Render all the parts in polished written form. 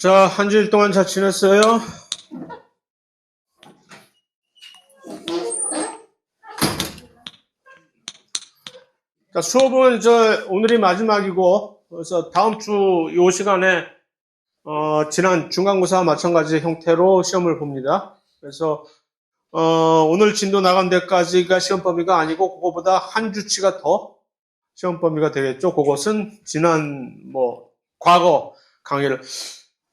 자, 한 주일 동안 잘 지냈어요? 자, 수업은 오늘이 마지막이고, 그래서 다음 주 요 시간에, 지난 중간고사와 마찬가지 형태로 시험을 봅니다. 그래서, 오늘 진도 나간 데까지가 시험 범위가 아니고, 그거보다 한 주치가 더 시험 범위가 되겠죠. 그것은 과거 강의를.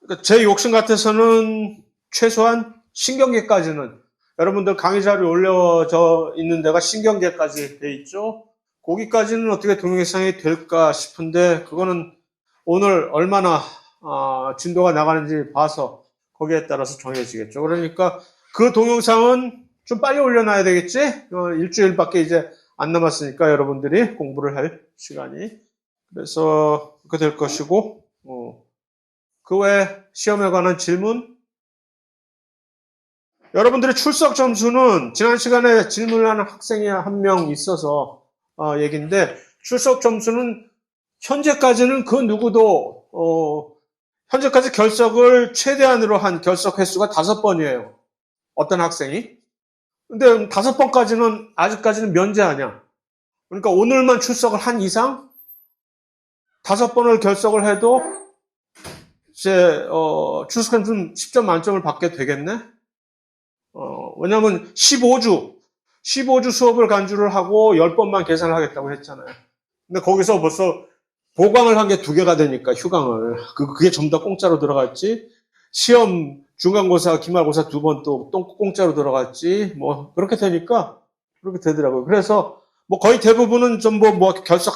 그러니까 제 욕심 같아서는 최소한 신경계까지는 여러분들 강의 자료 올려져 있는 데가 신경계까지 돼 있죠. 거기까지는 어떻게 동영상이 될까 싶은데 그거는 오늘 얼마나 진도가 나가는지 봐서 거기에 따라서 정해지겠죠. 그러니까 그 동영상은 좀 빨리 올려놔야 되겠지? 일주일밖에 이제 안 남았으니까 여러분들이 공부를 할 시간이. 그래서 그렇게 될 것이고 그 외 시험에 관한 질문? 여러분들의 출석 점수는 지난 시간에 질문을 하는 학생이 한 명 있어서 얘기인데 출석 점수는 현재까지는 그 누구도 현재까지 결석을 최대한으로 한 결석 횟수가 5번이에요. 어떤 학생이. 근데 5번까지는 아직까지는 면제하냐. 그러니까 오늘만 출석을 한 이상 5번을 결석을 해도 이제 출석점수는 10점 만점을 받게 되겠네. 왜냐면 15주 수업을 간주를 하고 10번만 계산을 하겠다고 했잖아요. 근데 거기서 벌써 보강을 한 게 2개가 되니까 휴강을. 그게 전부 다 공짜로 들어갔지. 시험 중간고사, 기말고사 2번 또 공짜로 들어갔지. 그렇게 되니까 그렇게 되더라고요. 그래서 거의 대부분은 좀 결석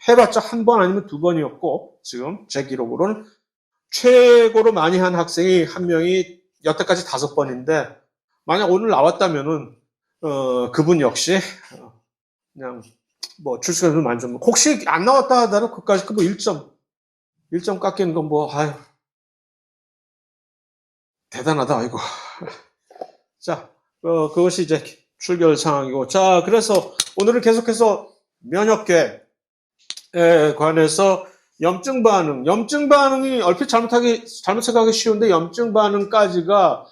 해봤자 한 번 아니면 2번이었고, 지금 제 기록으로는 최고로 많이 한 학생이 한 명이 여태까지 5번인데, 만약 오늘 나왔다면은, 그분 역시, 그냥, 출석률 만점. 혹시 안 나왔다 하더라도 그까지 1점 깎이는 건 아유, 대단하다, 이거. 자, 그것이 이제 출결 상황이고. 자, 그래서 오늘은 계속해서 면역계에 관해서 염증 반응이 얼핏 잘못 생각하기 쉬운데 염증 반응까지가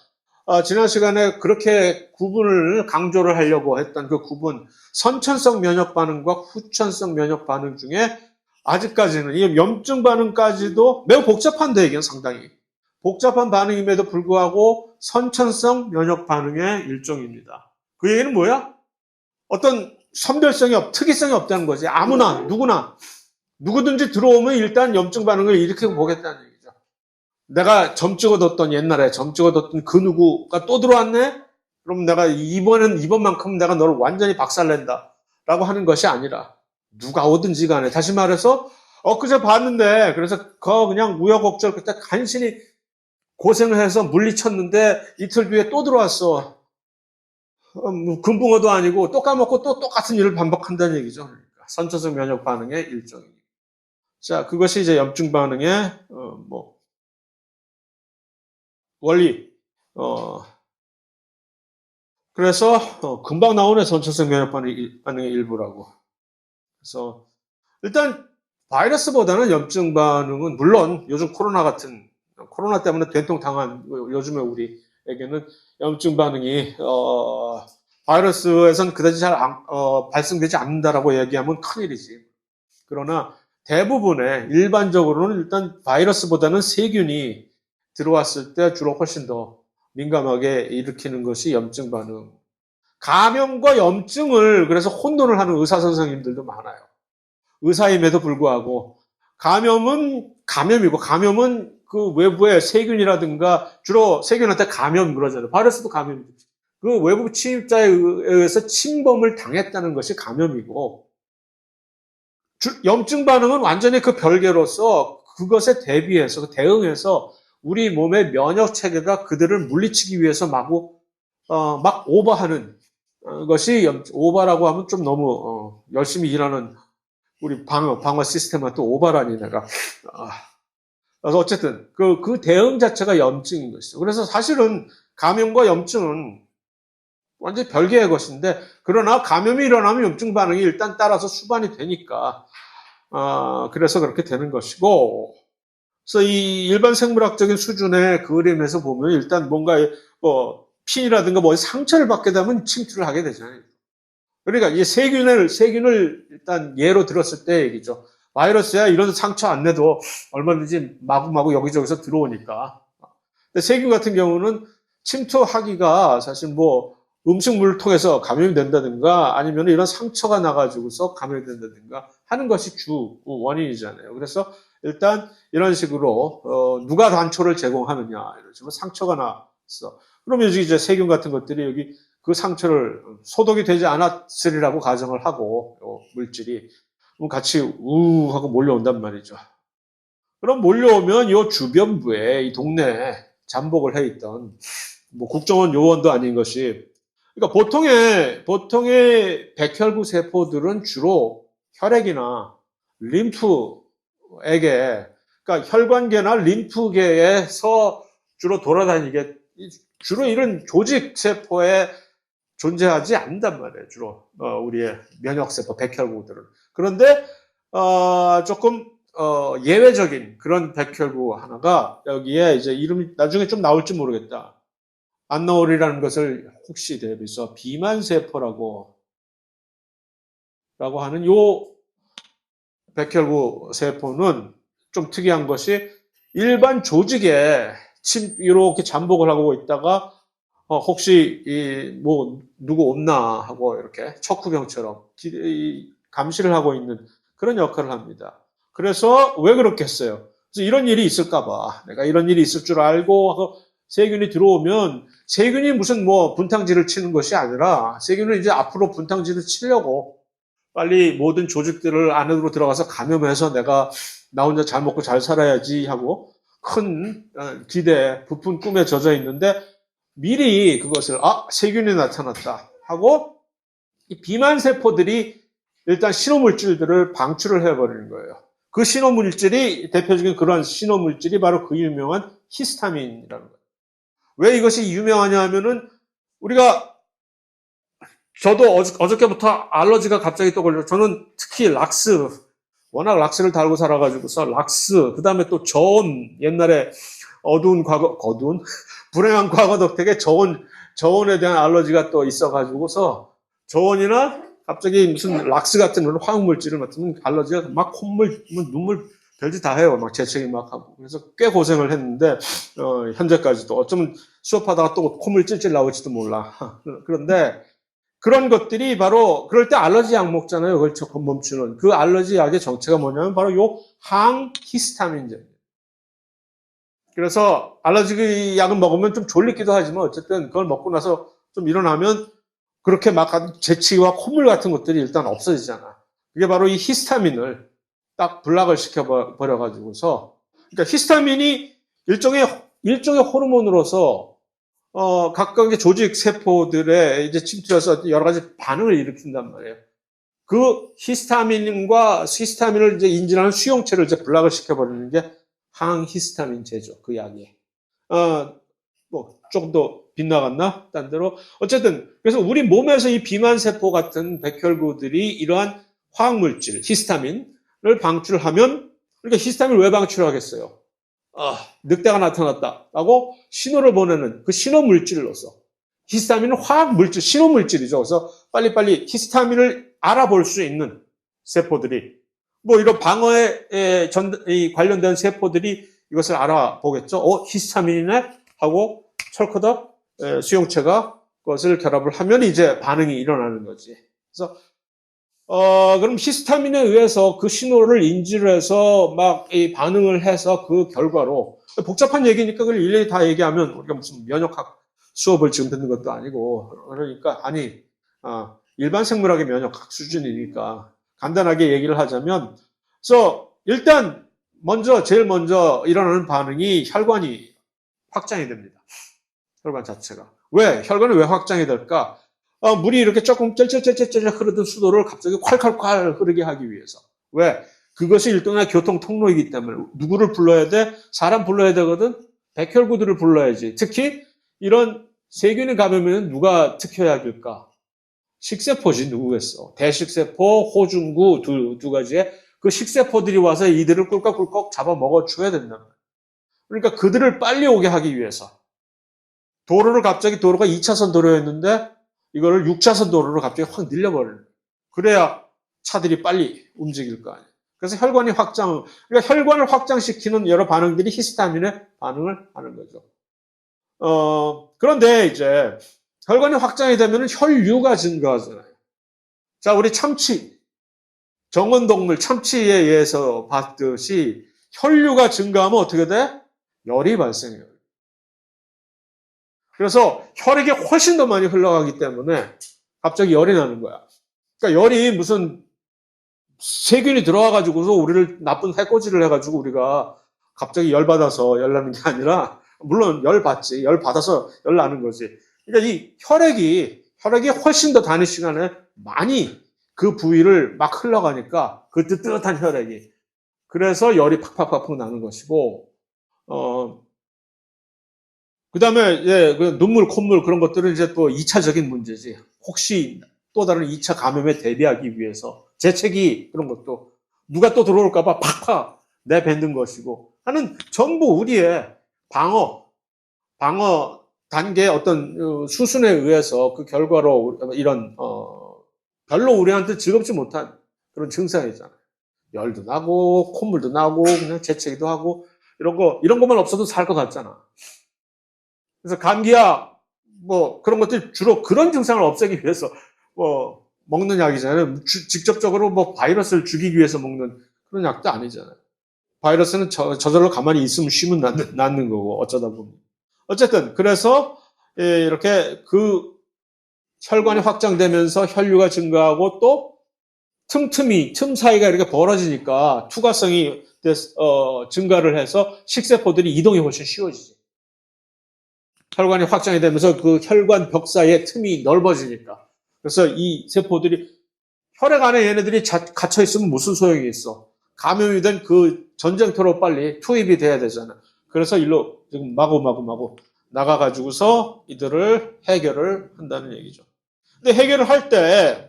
지난 시간에 그렇게 구분을 강조를 하려고 했던 그 구분, 선천성 면역 반응과 후천성 면역 반응 중에 아직까지는 이 염증 반응까지도 매우 복잡한데 이게 상당히 복잡한 반응임에도 불구하고 선천성 면역 반응의 일종입니다. 그 얘기는 뭐야? 어떤 특이성이 없다는 거지. 아무나 누구든지 들어오면 일단 염증 반응을 일으키고 보겠다는 얘기죠. 내가 점 찍어뒀던 옛날에 점 찍어뒀던 그 누구가 또 들어왔네? 그럼 내가 이번만큼 내가 너를 완전히 박살낸다. 라고 하는 것이 아니라 누가 오든지 간에 다시 말해서 엊그제 봤는데 그래서 그냥 우여곡절 그때 간신히 고생을 해서 물리쳤는데 이틀 뒤에 또 들어왔어. 금붕어도 아니고 또 까먹고 또 똑같은 일을 반복한다는 얘기죠. 그러니까 선천성 면역 반응의 일종입니다. 자, 그것이 이제 염증 반응의 원리. 그래서 금방 나오네 선천성 면역 반응의 일부라고. 그래서 일단 바이러스보다는 염증 반응은 물론 요즘 코로나 때문에 된통 당한 요즘에 우리에게는 염증 반응이 바이러스에선 그다지 잘 발생되지 않는다라고 얘기하면 큰일이지. 그러나 대부분의 일반적으로는 일단 바이러스보다는 세균이 들어왔을 때 주로 훨씬 더 민감하게 일으키는 것이 염증 반응. 감염과 염증을 그래서 혼돈을 하는 의사 선생님들도 많아요. 의사임에도 불구하고 감염은 감염이고 감염은 그 외부의 세균이라든가 주로 세균한테 감염 그러잖아요. 바이러스도 감염이죠. 그 외부 침입자에 의해서 침범을 당했다는 것이 감염이고 염증 반응은 완전히 그 별개로서 그것에 대비해서 대응해서 우리 몸의 면역 체계가 그들을 물리치기 위해서 막 오버하는 것이 오버라고 하면 좀 너무 열심히 일하는 우리 방어 시스템은 또 오버라니 내가. 그래서 어쨌든 그 대응 자체가 염증인 것이죠. 그래서 사실은 감염과 염증은 완전히 별개의 것인데 그러나 감염이 일어나면 염증 반응이 일단 따라서 수반이 되니까 그래서 그렇게 되는 것이고 그래서 이 일반 생물학적인 수준의 그림에서 보면 일단 뭔가 뭐 핀이라든가 뭐 상처를 받게 되면 침투를 하게 되잖아요. 그러니까 이 세균을 일단 예로 들었을 때 얘기죠. 바이러스야 이런 상처 안 내도 얼마든지 마구마구 여기저기서 들어오니까. 근데 세균 같은 경우는 침투하기가 사실 뭐 음식물을 통해서 감염이 된다든가 아니면 이런 상처가 나가지고서 감염이 된다든가 하는 것이 주 원인이잖아요. 그래서 일단 이런 식으로 누가 단초를 제공하느냐 이런 식으로 상처가 났어. 그러면 이제 세균 같은 것들이 여기 그 상처를 소독이 되지 않았으리라고 가정을 하고 물질이 같이 우 하고 몰려온단 말이죠. 그럼 몰려오면 이 주변부에 이 동네에 잠복을 해 있던 뭐 국정원 요원도 아닌 것이 그러니까 보통의 백혈구 세포들은 주로 혈액이나 림프에게 그러니까 혈관계나 림프계에서 주로 돌아다니게 주로 이런 조직 세포에 존재하지 않는단 말이에요. 주로 우리의 면역세포 백혈구들은. 그런데 조금 예외적인 그런 백혈구 하나가 여기에 이제 이름이 나중에 좀 나올지 모르겠다. 안 나오리라는 것을 혹시 대비해서 비만세포라고 하는 요 백혈구 세포는 좀 특이한 것이 일반 조직에 이렇게 잠복을 하고 있다가 혹시 뭐 누구 없나 하고 이렇게 척후병처럼 감시를 하고 있는 그런 역할을 합니다. 그래서 왜 그렇겠어요? 그래서 이런 일이 있을까봐 내가 이런 일이 있을 줄 알고 세균이 들어오면 세균이 무슨 뭐 분탕질을 치는 것이 아니라 세균은 이제 앞으로 분탕질을 치려고 빨리 모든 조직들을 안으로 들어가서 감염해서 내가 나 혼자 잘 먹고 잘 살아야지 하고 큰 기대, 부푼 꿈에 젖어 있는데 미리 그것을 세균이 나타났다 하고 이 비만 세포들이 일단 신호물질들을 방출을 해버리는 거예요. 그 신호물질이 대표적인 그런 신호물질이 바로 그 유명한 히스타민이라는 거예요. 왜 이것이 유명하냐 하면은 우리가 저도 어저께부터 알러지가 갑자기 떠걸려. 저는 특히 락스, 워낙 락스를 달고 살아가지고서 락스, 그 다음에 또 저온, 옛날에 불행한 과거 덕택에 저온에 대한 알러지가 또 있어가지고서 저온이나 갑자기 무슨 락스 같은 그런 화학물질을 맡으면 알러지가 막 콧물, 눈물 별짓 다 해요. 막 재채기 막 하고. 그래서 꽤 고생을 했는데, 현재까지도. 어쩌면 수업하다가 또 콧물 찔찔 나올지도 몰라. 그런데 그런 것들이 바로 그럴 때 알러지 약 먹잖아요. 그걸 멈추는. 그 알러지 약의 정체가 뭐냐면 바로 요 항히스타민제. 그래서 알러지 약을 먹으면 좀 졸리기도 하지만 어쨌든 그걸 먹고 나서 좀 일어나면 그렇게 막 재치와 콧물 같은 것들이 일단 없어지잖아. 그게 바로 이 히스타민을 딱 블락을 시켜버려가지고서 그러니까 히스타민이 일종의 호르몬으로서 각각의 조직 세포들에 이제 침투해서 여러 가지 반응을 일으킨단 말이에요. 그 히스타민을 이제 인지하는 수용체를 이제 블락을 시켜버리는 게 항히스타민제죠. 그 약이. 뭐, 조금 더 빗나갔나? 딴 데로. 어쨌든, 그래서 우리 몸에서 이 비만세포 같은 백혈구들이 이러한 화학물질, 히스타민을 방출하면, 그러니까 히스타민을 왜 방출하겠어요? 늑대가 나타났다라고 신호를 보내는 그 신호물질로서. 히스타민은 화학물질, 신호물질이죠. 그래서 빨리빨리 히스타민을 알아볼 수 있는 세포들이 뭐 이런 방어에 관련된 세포들이 이것을 알아보겠죠. 히스타민이네 하고 철커덕 수용체가 그것을 결합을 하면 이제 반응이 일어나는 거지. 그래서 그럼 히스타민에 의해서 그 신호를 인지를 해서 막 이 반응을 해서 그 결과로 복잡한 얘기니까 그걸 일일이 다 얘기하면 우리가 무슨 면역학 수업을 지금 듣는 것도 아니고 그러니까 일반 생물학의 면역학 수준이니까 간단하게 얘기를 하자면 그래서 일단 제일 먼저 일어나는 반응이 혈관이 확장이 됩니다. 혈관 자체가. 왜? 혈관이 왜 확장이 될까? 물이 이렇게 조금 쩔쩔쩔쩔 흐르던 수도를 갑자기 콸콸콸 흐르게 하기 위해서. 왜? 그것이 일종의 교통 통로이기 때문에 누구를 불러야 돼? 사람 불러야 되거든? 백혈구들을 불러야지. 특히 이런 세균이 감염에는 누가 특효약일까? 식세포지 누구겠어? 대식세포, 호중구 두 가지의 그 식세포들이 와서 이들을 꿀꺽꿀꺽 잡아 먹어줘야 된다. 그러니까 그들을 빨리 오게 하기 위해서 갑자기 도로가 2차선 도로였는데 이거를 6차선 도로로 갑자기 확 늘려버리는 거예요. 그래야 차들이 빨리 움직일 거 아니에요. 그래서 그러니까 혈관을 확장시키는 여러 반응들이 히스타민의 반응을 하는 거죠. 그런데 이제 혈관이 확장이 되면 혈류가 증가하잖아요. 자, 우리 참치, 정원동물 참치에 의해서 봤듯이 혈류가 증가하면 어떻게 돼? 열이 발생해요. 그래서 혈액이 훨씬 더 많이 흘러가기 때문에 갑자기 열이 나는 거야. 그러니까 열이 무슨 세균이 들어와가지고서 우리를 나쁜 해코지를 해가지고 우리가 갑자기 열 받아서 열 나는 게 아니라, 물론 열 받지, 열 받아서 열 나는 거지. 그러니까 이 혈액이 훨씬 더 단위 시간에 많이 그 부위를 막 흘러가니까 그 뜨뜻한 혈액이. 그래서 열이 팍팍팍팍 나는 것이고, 그 다음에, 예, 그 눈물, 콧물 그런 것들은 이제 또 2차적인 문제지. 혹시 또 다른 2차 감염에 대비하기 위해서 재채기 그런 것도 누가 또 들어올까봐 팍팍 내뱉는 것이고 하는 전부 우리의 방어 단계의 어떤 수순에 의해서 그 결과로 이런, 별로 우리한테 즐겁지 못한 그런 증상이잖아요. 열도 나고, 콧물도 나고, 그냥 재채기도 하고, 이런 것만 없어도 살 것 같잖아. 그래서 감기야, 뭐, 그런 것들 주로 그런 증상을 없애기 위해서, 뭐, 먹는 약이잖아요. 직접적으로 뭐, 바이러스를 죽이기 위해서 먹는 그런 약도 아니잖아요. 바이러스는 저절로 가만히 있으면 쉬면 낫는 거고, 어쩌다 보면. 어쨌든, 그래서, 예, 이렇게 그 혈관이 확장되면서 혈류가 증가하고 또 틈 사이가 이렇게 벌어지니까 투과성이 증가를 해서 식세포들이 이동이 훨씬 쉬워지지. 혈관이 확장이 되면서 그 혈관 벽 사이에 틈이 넓어지니까. 그래서 이 세포들이 혈액 안에 얘네들이 갇혀 있으면 무슨 소용이 있어? 감염이 된 그 전쟁터로 빨리 투입이 돼야 되잖아. 그래서 일로 지금 마구 나가가지고서 이들을 해결을 한다는 얘기죠. 근데 해결을 할 때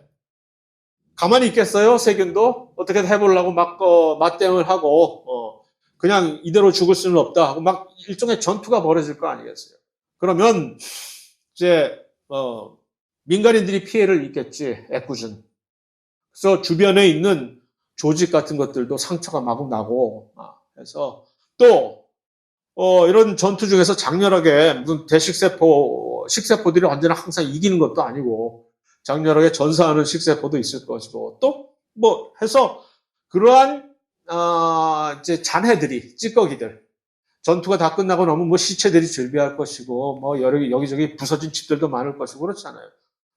가만히 있겠어요? 세균도 어떻게 해보려고 막 맞대응을 하고 그냥 이대로 죽을 수는 없다 하고 막 일종의 전투가 벌어질 거 아니겠어요? 그러면 이제 민간인들이 피해를 입겠지. 애꿎은. 그래서 주변에 있는 조직 같은 것들도 상처가 마구 나고 해서 또 이런 전투 중에서 장렬하게 무슨 식세포들이 언제나 항상 이기는 것도 아니고 장렬하게 전사하는 식세포도 있을 것이고 또 뭐 해서 그러한 이제 잔해들이 찌꺼기들 전투가 다 끝나고 나면 뭐 시체들이 즐비할 것이고 뭐 여기저기 부서진 집들도 많을 것이고 그렇잖아요.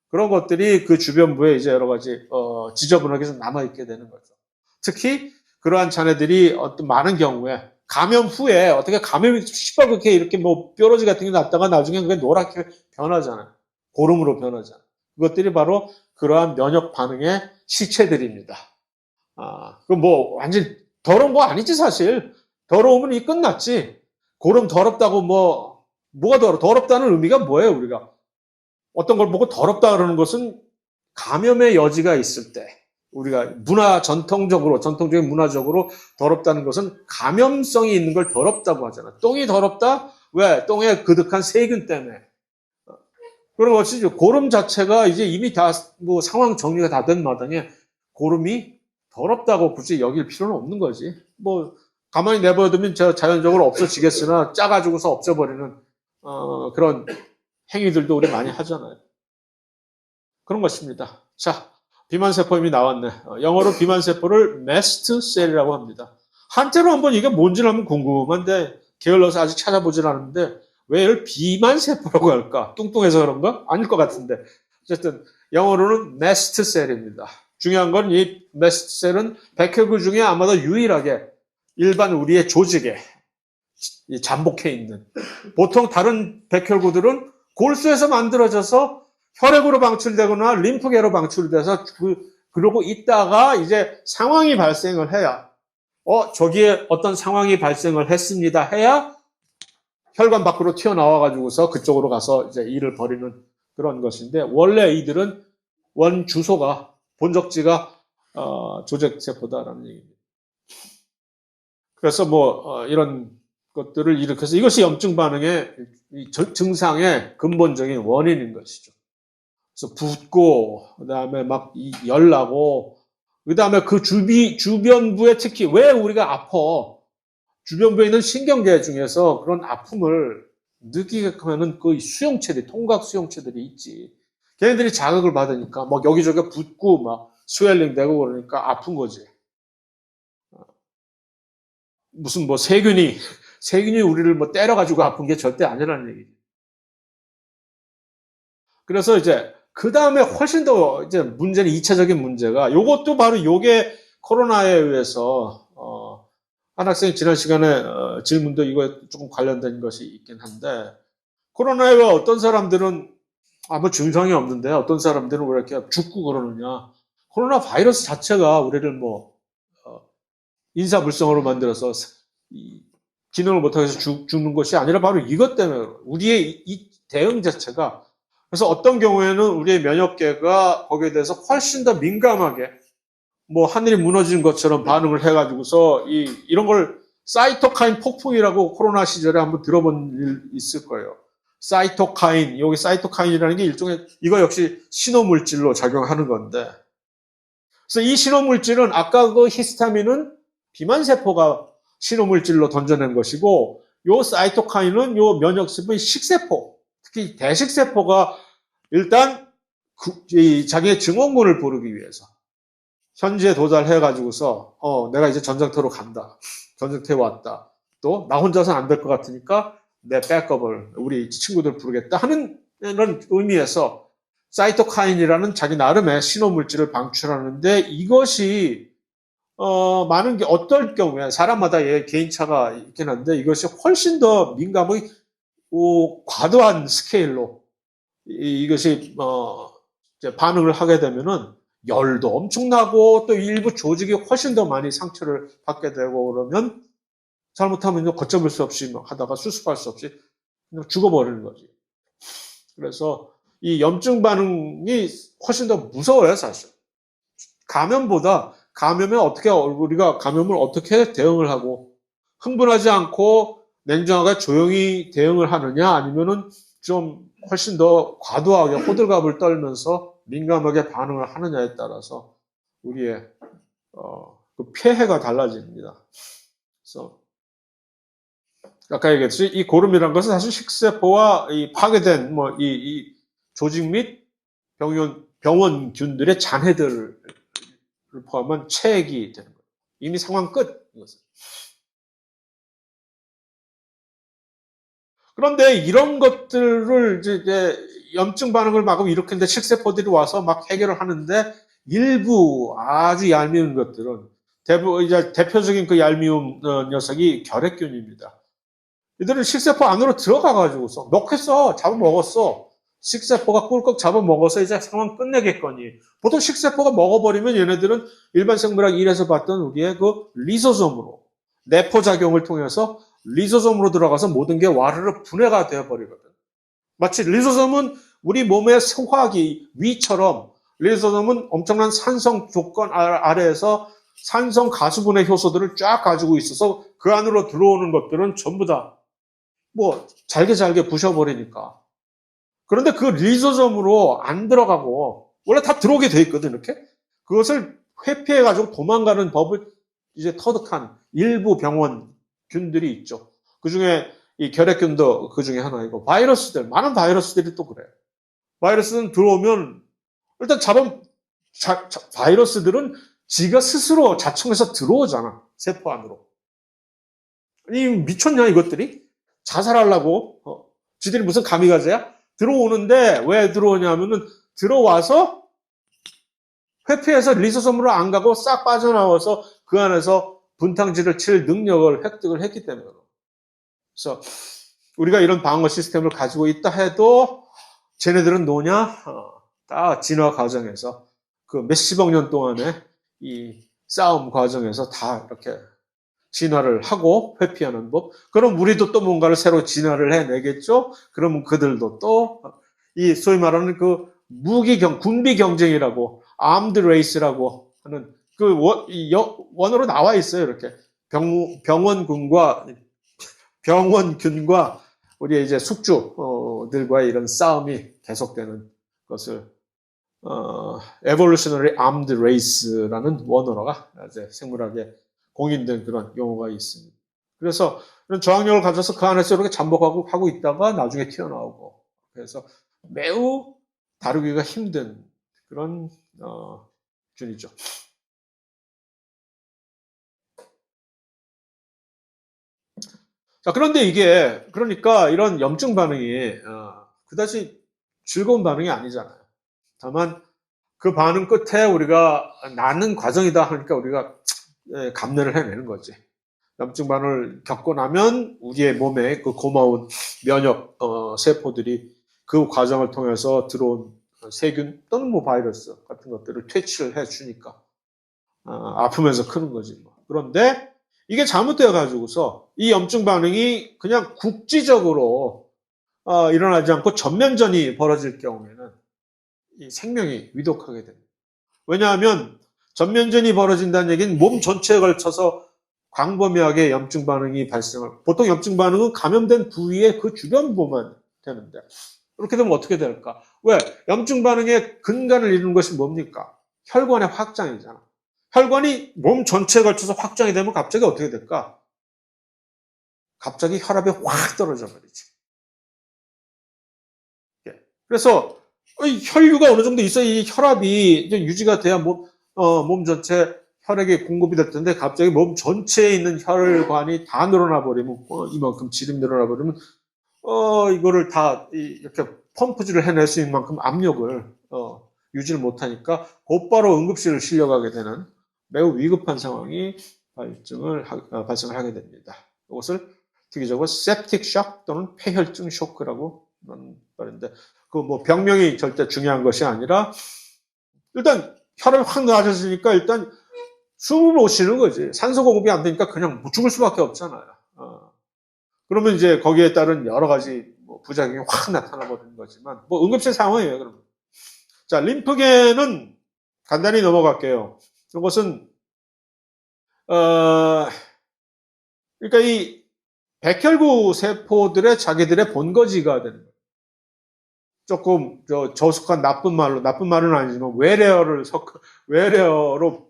그런 것들이 그 주변부에 이제 여러 가지 지저분하게 남아 있게 되는 거죠. 특히 그러한 잔해들이 어떤 많은 경우에 감염 후에 어떻게 감염이 시뻘겋게 이렇게 뭐 뾰루지 같은 게 났다가 나중에 그게 노랗게 변하잖아요. 고름으로 변하잖아요. 그것들이 바로 그러한 면역 반응의 시체들입니다. 그 뭐 완전 더러운 거 아니지 사실. 더러우면 이 끝났지. 고름 더럽다고 뭐가 더럽다는 의미가 뭐예요 우리가? 어떤 걸 보고 더럽다 그러는 것은 감염의 여지가 있을 때 우리가 전통적인 문화적으로 더럽다는 것은 감염성이 있는 걸 더럽다고 하잖아. 똥이 더럽다? 왜? 똥에 그득한 세균 때문에. 그런 것이 고름 자체가 이제 이미 다 뭐 상황 정리가 다 된 마당에 고름이 더럽다고 굳이 여길 필요는 없는 거지. 뭐 가만히 내버려두면 자연적으로 없어지겠으나 짜가지고서 없애버리는 그런 행위들도 우리 많이 하잖아요. 그런 것입니다. 자, 비만세포 이미 나왔네. 영어로 비만세포를 메스트셀이라고 합니다. 한때로 한번 이게 뭔지를 한번 궁금한데 게을러서 아직 찾아보질 않았는데 왜 이걸 비만세포라고 할까? 뚱뚱해서 그런가? 아닐 것 같은데. 어쨌든 영어로는 메스트셀입니다. 중요한 건 이 메스트셀은 백혈구 중에 아마도 유일하게 일반 우리의 조직에 잠복해 있는 보통 다른 백혈구들은 골수에서 만들어져서 혈액으로 방출되거나 림프계로 방출돼서 그러고 있다가 이제 상황이 발생을 해야 저기에 어떤 상황이 발생을 했습니다 해야 혈관 밖으로 튀어나와가지고서 그쪽으로 가서 이제 일을 벌이는 그런 것인데 원래 이들은 원 주소가 본적지가 조직세포다라는 얘기입니다. 그래서 뭐 이런 것들을 일으켜서 이것이 염증 반응의 증상의 근본적인 원인인 것이죠. 그래서 붓고, 그 다음에 막 열나고, 그 다음에 그 주변부에 특히 왜 우리가 아파? 주변부에 있는 신경계 중에서 그런 아픔을 느끼게끔 하는 그 수용체들이, 통각 수용체들이 있지. 걔네들이 자극을 받으니까 막 여기저기 붓고 막 스웰링 되고 그러니까 아픈 거지. 무슨 뭐 세균이 우리를 뭐 때려가지고 아픈 게 절대 아니라는 얘기죠. 그래서 이제 그 다음에 훨씬 더 이제 문제는 2차적인 문제가 요것도 바로 요게 코로나에 의해서 한 학생이 지난 시간에 질문도 이거에 조금 관련된 것이 있긴 한데 코로나에 왜 어떤 사람들은 아무 증상이 없는데 어떤 사람들은 왜 이렇게 죽고 그러느냐. 코로나 바이러스 자체가 우리를 뭐 인사불성으로 만들어서 기능을 못하게 해서 죽는 것이 아니라 바로 이것 때문에 우리의 이 대응 자체가 그래서 어떤 경우에는 우리의 면역계가 거기에 대해서 훨씬 더 민감하게 뭐 하늘이 무너진 것처럼 반응을 해가지고서 이런 걸 사이토카인 폭풍이라고 코로나 시절에 한번 들어본 일 있을 거예요. 사이토카인, 여기 사이토카인이라는 게 일종의 이거 역시 신호물질로 작용하는 건데 그래서 이 신호물질은 아까 그 히스타민은 비만세포가 신호물질로 던져낸 것이고 요 사이토카인은 요 면역세포의 식세포 특히 대식세포가 일단 자기의 증후군을 부르기 위해서 현지에 도달해가지고서 내가 이제 전쟁터로 간다. 전쟁터에 왔다. 또 나 혼자서는 안 될 것 같으니까 내 백업을 우리 친구들 부르겠다 하는 이런 의미에서 사이토카인이라는 자기 나름의 신호물질을 방출하는데 이것이 많은 게 어떨 경우에 사람마다 개인차가 있긴 한데 이것이 훨씬 더 민감하게 과도한 스케일로 이것이 반응을 하게 되면은 열도 엄청나고 또 일부 조직이 훨씬 더 많이 상처를 받게 되고 그러면 잘못하면 걷잡을 수 없이 하다가 수습할 수 없이 그냥 죽어버리는 거지. 그래서 이 염증 반응이 훨씬 더 무서워요, 사실. 감염보다 우리가 감염을 어떻게 대응을 하고 흥분하지 않고 냉정하게 조용히 대응을 하느냐 아니면은 좀 훨씬 더 과도하게 호들갑을 떨면서 민감하게 반응을 하느냐에 따라서 우리의 그 폐해가 달라집니다. 그래서 아까 얘기했듯이 이 고름이라는 것은 사실 식세포와 이 파괴된 이 조직 및 병원균들의 잔해들을 포함한 체액이 되는 거예요. 이미 상황 끝. 이것은. 그런데 이런 것들을 이제 염증 반응을 막으면 일으키는데 식세포들이 와서 막 해결을 하는데 일부 아주 얄미운 것들은 이제 대표적인 그 얄미운 녀석이 결핵균입니다. 이들은 식세포 안으로 들어가가지고서 먹겠어, 잡아먹었어. 식세포가 꿀꺽 잡아먹어서 이제 상황 끝내겠거니. 보통 식세포가 먹어버리면 얘네들은 일반 생물학 1에서 봤던 우리의 그 리소솜으로 내포작용을 통해서 리소솜으로 들어가서 모든 게 와르르 분해가 되어버리거든. 마치 리소솜은 우리 몸의 소화기 위처럼 리소솜은 엄청난 산성 조건 아래에서 산성 가수분해 효소들을 쫙 가지고 있어서 그 안으로 들어오는 것들은 전부 다 잘게 부셔버리니까. 그런데 그 리소솜으로 안 들어가고 원래 다 들어오게 돼 있거든 이렇게. 그것을 회피해가지고 도망가는 법을 이제 터득한 일부 병원균들이 있죠. 그 중에 이 결핵균도 그 중에 하나이고 많은 바이러스들이 또 그래요. 바이러스는 들어오면 일단 바이러스들은 지가 스스로 자청해서 들어오잖아. 세포 안으로. 아니 미쳤냐 이것들이? 자살하려고 지들이 무슨 가미가제야? 들어오는데 왜 들어오냐면은 들어와서 회피해서 리소솜으로 안 가고 싹 빠져나와서 그 안에서 분탕질을 칠 능력을 획득을 했기 때문에. 그래서 우리가 이런 방어 시스템을 가지고 있다 해도 쟤네들은 뭐냐? 다 진화 과정에서 그 몇십억 년 동안의 이 싸움 과정에서 다 이렇게 진화를 하고 회피하는 법. 그럼 우리도 또 뭔가를 새로 진화를 해내겠죠? 그러면 그들도 또 이 소위 말하는 그 군비 경쟁이라고 armed race라고 하는 그 원어로 나와 있어요. 이렇게 병원군과 병원균과 우리의 이제 숙주들과의 이런 싸움이 계속되는 것을 evolutionary armed race라는 원어가 이제 생물학에 공인된 그런 용어가 있습니다. 그래서 이런 저항력을 가져서 그 안에서 이렇게 잠복하고 하고 있다가 나중에 튀어나오고, 그래서 매우 다루기가 힘든 그런 균이죠. 자, 그런데 이게 그러니까 이런 염증 반응이 그다지 즐거운 반응이 아니잖아요. 다만 그 반응 끝에 우리가 나는 과정이다 하니까 우리가 감내를 해내는 거지. 염증 반응을 겪고 나면 우리의 몸에 그 고마운 면역 세포들이 그 과정을 통해서 들어온 세균 또는 뭐 바이러스 같은 것들을 퇴치를 해주니까 아프면서 크는 거지. 뭐. 그런데 이게 잘못되어 가지고서 이 염증 반응이 그냥 국지적으로 일어나지 않고 전면전이 벌어질 경우에는 이 생명이 위독하게 됩니다. 왜냐하면 전면전이 벌어진다는 얘기는 몸 전체에 걸쳐서 광범위하게 염증 반응이 발생을, 보통 염증 반응은 감염된 부위의 그 주변부만 되는데, 그렇게 되면 어떻게 될까? 왜? 염증 반응의 근간을 이루는 것이 뭡니까? 혈관의 확장이잖아. 혈관이 몸 전체에 걸쳐서 확장이 되면 갑자기 어떻게 될까? 갑자기 혈압이 확 떨어져 버리지. 그래서 혈류가 어느 정도 있어야 이 혈압이 유지가 돼야 몸 전체 혈액이 공급이 될 텐데 갑자기 몸 전체에 있는 혈관이 다 늘어나 버리면 이만큼 지름이 늘어나 버리면 이거를 다 이렇게 펌프질을 해낼 수 있는 만큼 압력을 유지를 못하니까 곧바로 응급실을 실려가게 되는 매우 위급한 상황이 발생을 하게 됩니다. 이것을 특이적으로 septic shock 또는 폐혈증 쇼크라고 말하는데 그 뭐 병명이 절대 중요한 것이 아니라 일단 혈압이 확 낮아지니까 일단 숨을 못 쉬는 거지. 산소 공급이 안 되니까 그냥 죽을 수밖에 없잖아요. 그러면 이제 거기에 따른 여러 가지 뭐 부작용이 확 나타나 버리는 거지만 뭐 응급실 상황이에요. 그러면 자 림프계는 간단히 넘어갈게요. 이것은 그러니까 이 백혈구 세포들의 자기들의 본거지가 되는 거예요. 조금 저속한 나쁜 말은 아니지만 외래어로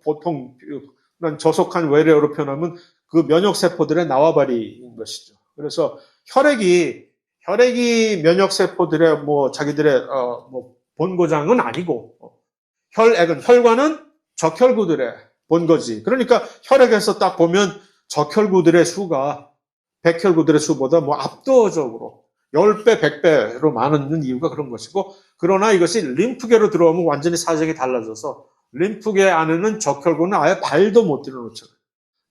보통 저속한 외래어로 표현하면 그 면역 세포들의 나와바리인 것이죠. 그래서 혈액이 면역 세포들의 뭐 자기들의 뭐 본고장은 아니고 혈관은 적혈구들의 본거지. 그러니까 혈액에서 딱 보면 적혈구들의 수가 백혈구들의 수보다 뭐 압도적으로 10배, 100배로 많은 이유가 그런 것이고, 그러나 이것이 림프계로 들어오면 완전히 사정이 달라져서 림프계 안에는 적혈구는 아예 발도 못 들여놓잖아요.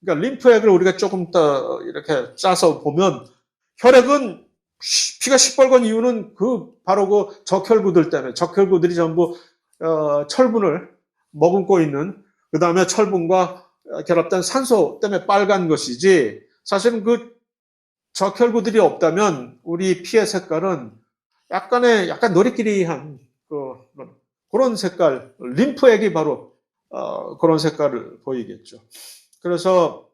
그러니까 림프액을 우리가 조금 더 이렇게 짜서 보면 혈액은 피가 시뻘건 이유는 바로 그 적혈구들 때문에 적혈구들이 전부 철분을 머금고 있는 그 다음에 철분과 결합된 산소 때문에 빨간 것이지 사실은 그 적혈구들이 없다면 우리 피의 색깔은 약간 노리끼리한 그런 색깔, 림프액이 바로 그런 색깔을 보이겠죠. 그래서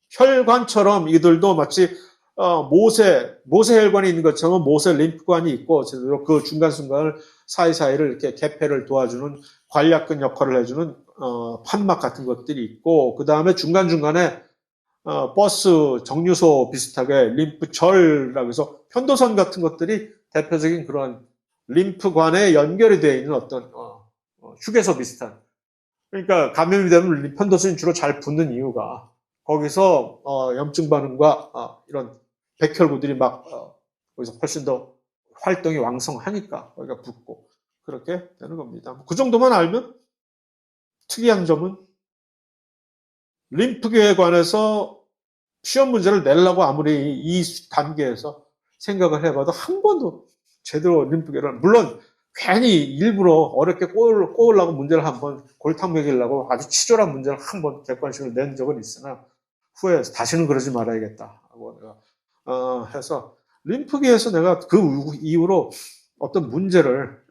혈관처럼 이들도 마치 모세 혈관이 있는 것처럼 모세 림프관이 있고 제대로 그 중간순간을 사이사이를 이렇게 개폐를 도와주는 관략근 역할을 해주는 판막 같은 것들이 있고 그 다음에 중간중간에 버스 정류소 비슷하게 림프절이라고 해서 편도선 같은 것들이 대표적인 그런 림프관에 연결이 되어 있는 어떤 휴게소 비슷한. 그러니까 감염이 되면 편도선이 주로 잘 붓는 이유가 거기서 염증 반응과 이런 백혈구들이 막 거기서 훨씬 더 활동이 왕성하니까 거기가 붓고 그렇게 되는 겁니다. 그 정도만 알면 특이한 점은 림프계에 관해서 시험 문제를 내려고 아무리 이 단계에서 생각을 해봐도 한 번도 제대로 림프계를 물론 괜히 일부러 어렵게 꼬으려고 문제를 한번 골탕 먹이려고 아주 치졸한 문제를 한번 객관식으로 낸 적은 있으나 후에 다시는 그러지 말아야겠다 하고 내가 해서 림프계에서 내가 그 이후로 어떤 문제를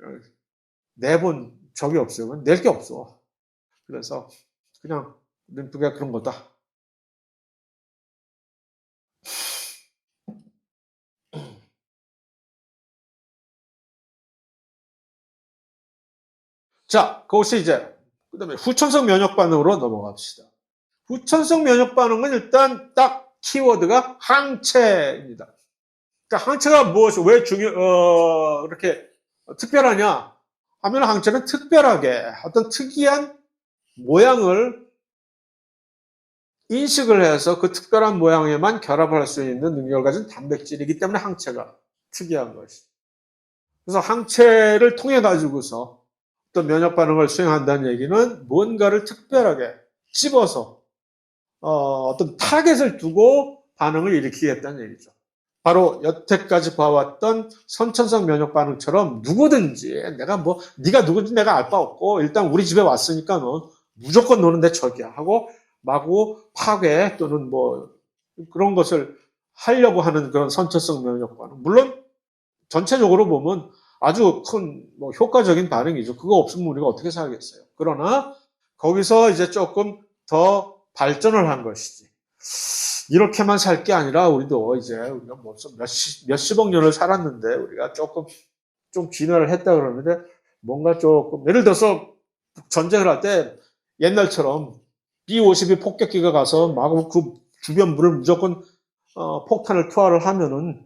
내본 적이 없어요. 낼 게 없어. 그래서 그냥 림프계가 그런 거다. 자, 그것이 이제 그다음에 후천성 면역 반응으로 넘어갑시다. 후천성 면역 반응은 일단 딱 키워드가 항체입니다. 그러니까 항체가 무엇이 왜 이렇게 특별하냐 하면 항체는 특별하게 어떤 특이한 모양을 인식을 해서 그 특별한 모양에만 결합을 할 수 있는 능력을 가진 단백질이기 때문에 항체가 특이한 것이죠. 그래서 항체를 통해 가지고서 어떤 면역 반응을 수행한다는 얘기는 뭔가를 특별하게 찝어서 어떤 타겟을 두고 반응을 일으키겠다는 얘기죠. 바로 여태까지 봐왔던 선천성 면역 반응처럼 누구든지 내가 네가 누군지 내가 알 바 없고 일단 우리 집에 왔으니까 너 무조건 너는 내 적이야 하고 마구 파괴 또는 그런 것을 하려고 하는 그런 선천성 면역 반응. 물론 전체적으로 보면 아주 큰 효과적인 반응이죠. 그거 없으면 우리가 어떻게 살겠어요. 그러나 거기서 이제 조금 더 발전을 한 것이지. 이렇게만 살 게 아니라 우리도 이제 우리가 몇십억 년을 살았는데 우리가 조금 좀 진화를 했다 그러는데 뭔가 조금 예를 들어서 전쟁을 할 때 옛날처럼 B-52 폭격기가 가서 막 그 주변부를 무조건 폭탄을 투하를 하면은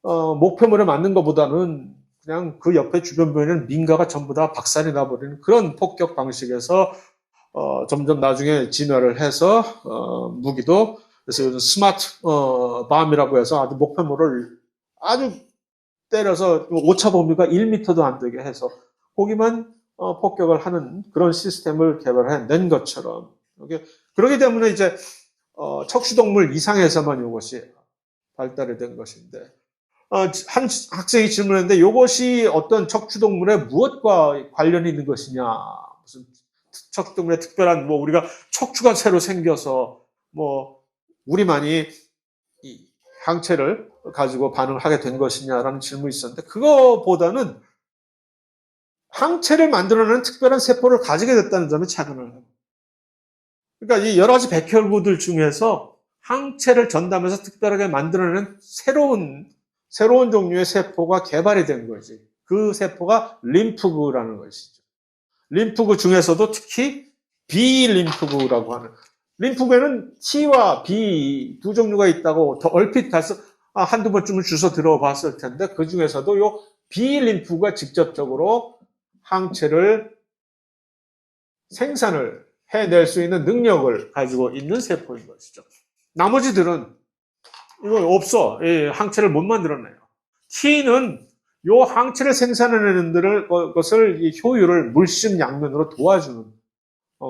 목표물에 맞는 것보다는 그냥 그 옆에 주변부에는 민가가 전부 다 박살이 나버리는 그런 폭격 방식에서 점점 나중에 진화를 해서 무기도 그래서 요즘 스마트 밤이라고 해서 아주 목표물을 아주 때려서 오차 범위가 1m도 안 되게 해서 거기만 폭격을 하는 그런 시스템을 개발해낸 것처럼 그러기 때문에 이제 척추동물 이상에서만 이것이 발달이 된 것인데 한 학생이 질문했는데 이것이 어떤 척추동물의 무엇과 관련이 있는 것이냐 무슨 척추동물의 특별한 우리가 척추가 새로 생겨서 우리만이 이 항체를 가지고 반응을 하게 된 것이냐라는 질문이 있었는데 그거보다는 항체를 만들어내는 특별한 세포를 가지게 됐다는 점에 착안을 합니다. 그러니까 이 여러 가지 백혈구들 중에서 항체를 전담해서 특별하게 만들어내는 새로운 종류의 세포가 개발이 된 거지. 그 세포가 림프구라는 것이죠. 림프구 중에서도 특히 B림프구라고 하는 림프구에는 T와 B 두 종류가 있다고 더 얼핏 한두 번쯤은 주워 들어봤을 텐데 그 중에서도 요 B림프구가 직접적으로 항체를 생산을 해낼 수 있는 능력을 가지고 있는 세포인 것이죠. 나머지들은 이거 없어. 항체를 못 만들어내요. T는 요 항체를 생산해내는 것을 이 효율을 물심양면으로 도와주는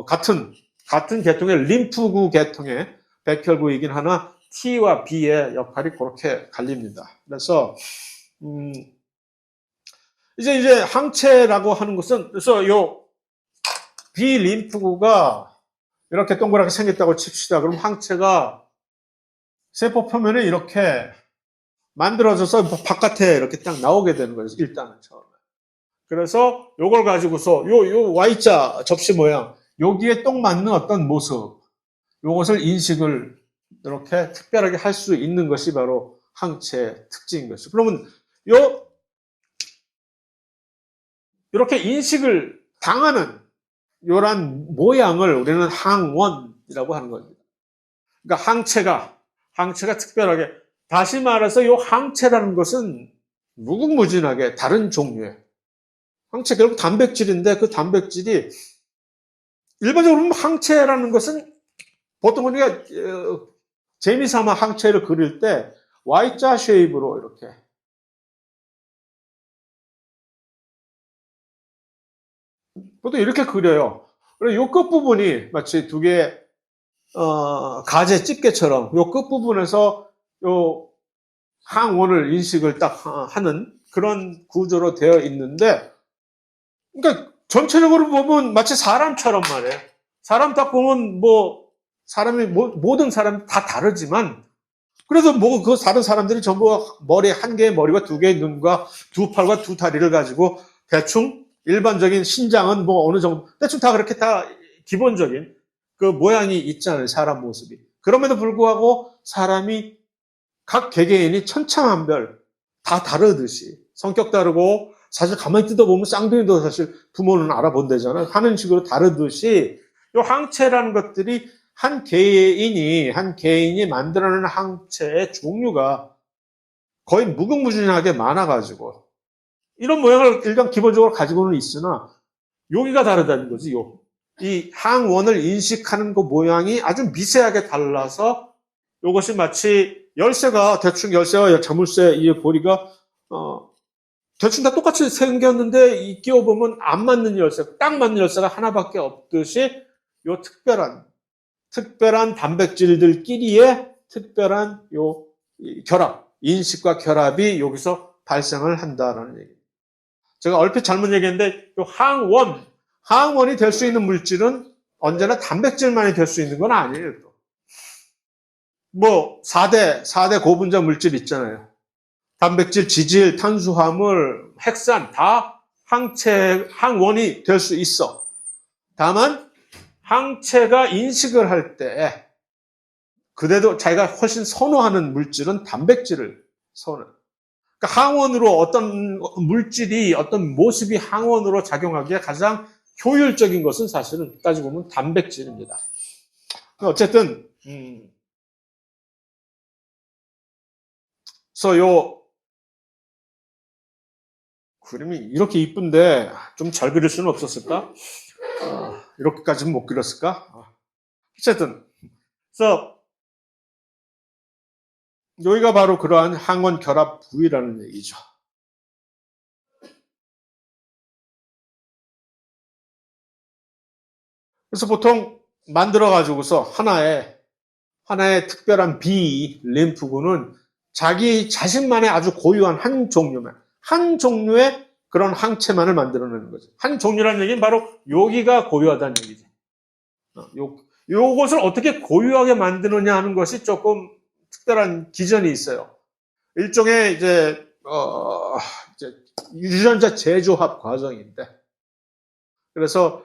같은 계통의 림프구 계통의 백혈구이긴 하나 T와 B의 역할이 그렇게 갈립니다. 그래서 이제 항체라고 하는 것은 그래서 요 B 림프구가 이렇게 동그랗게 생겼다고 칩시다. 그럼 항체가 세포 표면에 이렇게 만들어져서 바깥에 이렇게 딱 나오게 되는 거예요. 일단은 처음에. 그래서 요걸 가지고서 요 Y자 접시 모양 여기에 딱 맞는 어떤 모습 요것을 인식을 이렇게 특별하게 할 수 있는 것이 바로 항체의 특징인 것이죠. 그러면 이렇게 인식을 당하는 요런 모양을 우리는 항원이라고 하는 겁니다. 그러니까 항체가 특별하게 다시 말해서 이 항체라는 것은 무궁무진하게 다른 종류의 항체 결국 단백질인데 그 단백질이 일반적으로 항체라는 것은 보통 우리가 재미삼아 항체를 그릴 때 Y자 쉐입으로 이렇게 보통 이렇게 그려요. 그리고 이 끝부분이 마치 두 개의 가재 집게처럼 이 끝부분에서 요 항원을 인식을 딱 하는 그런 구조로 되어 있는데 그러니까 전체적으로 보면 마치 사람처럼 말이에요. 사람 딱 보면 모든 사람이 다 다르지만 그래도 그 다른 사람들이 전부 머리 한 개의 머리와 두 개의 눈과 두 팔과 두 다리를 가지고 대충 일반적인 신장은 어느 정도 대충 다 그렇게 다 기본적인 그 모양이 있잖아요. 사람 모습이. 그럼에도 불구하고 사람이 각 개개인이 천차만별 다 다르듯이 성격 다르고 사실 가만히 뜯어보면 쌍둥이도 사실 부모는 알아본다잖아요. 하는 식으로 다르듯이 이 항체라는 것들이 한 개인이 만들어내는 항체의 종류가 거의 무궁무진하게 많아가지고 이런 모양을 일단 기본적으로 가지고는 있으나 여기가 다르다는 거지. 이 항원을 인식하는 그 모양이 아주 미세하게 달라서 이것이 마치 대충 열쇠와 자물쇠 이 고리가 대충 다 똑같이 생겼는데 이 끼워보면 안 맞는 열쇠, 딱 맞는 열쇠가 하나밖에 없듯이 요 특별한 단백질들끼리의 특별한 결합, 인식과 결합이 여기서 발생을 한다라는 얘기입니다. 제가 얼핏 잘못 얘기했는데 항원이 될 수 있는 물질은 언제나 단백질만이 될 수 있는 건 아니에요. 뭐 4대 고분자 물질 있잖아요. 단백질, 지질, 탄수화물, 핵산 다 항원이 될 수 있어. 다만 항체가 인식을 할 때 그래도 자기가 훨씬 선호하는 물질은 단백질을 선호해요. 그러니까 항원으로 어떤 물질이 어떤 모습이 항원으로 작용하기에 가장 효율적인 것은 사실은 따지고 보면 단백질입니다. 어쨌든 그래서 요 그림이 이렇게 이쁜데 좀 잘 그릴 수는 없었을까? 이렇게까지는 못 그렸을까? 어쨌든 그래서 여기가 바로 그러한 항원 결합 부위라는 얘기죠. 그래서 보통 만들어 가지고서 하나의 특별한 림프구는 자기 자신만의 아주 고유한 한 종류의 그런 항체만을 만들어내는 거죠. 한 종류라는 얘기는 바로 여기가 고유하다는 얘기죠. 요것을 어떻게 고유하게 만드느냐 하는 것이 조금 특별한 기전이 있어요. 일종의 이제 유전자 재조합 과정인데, 그래서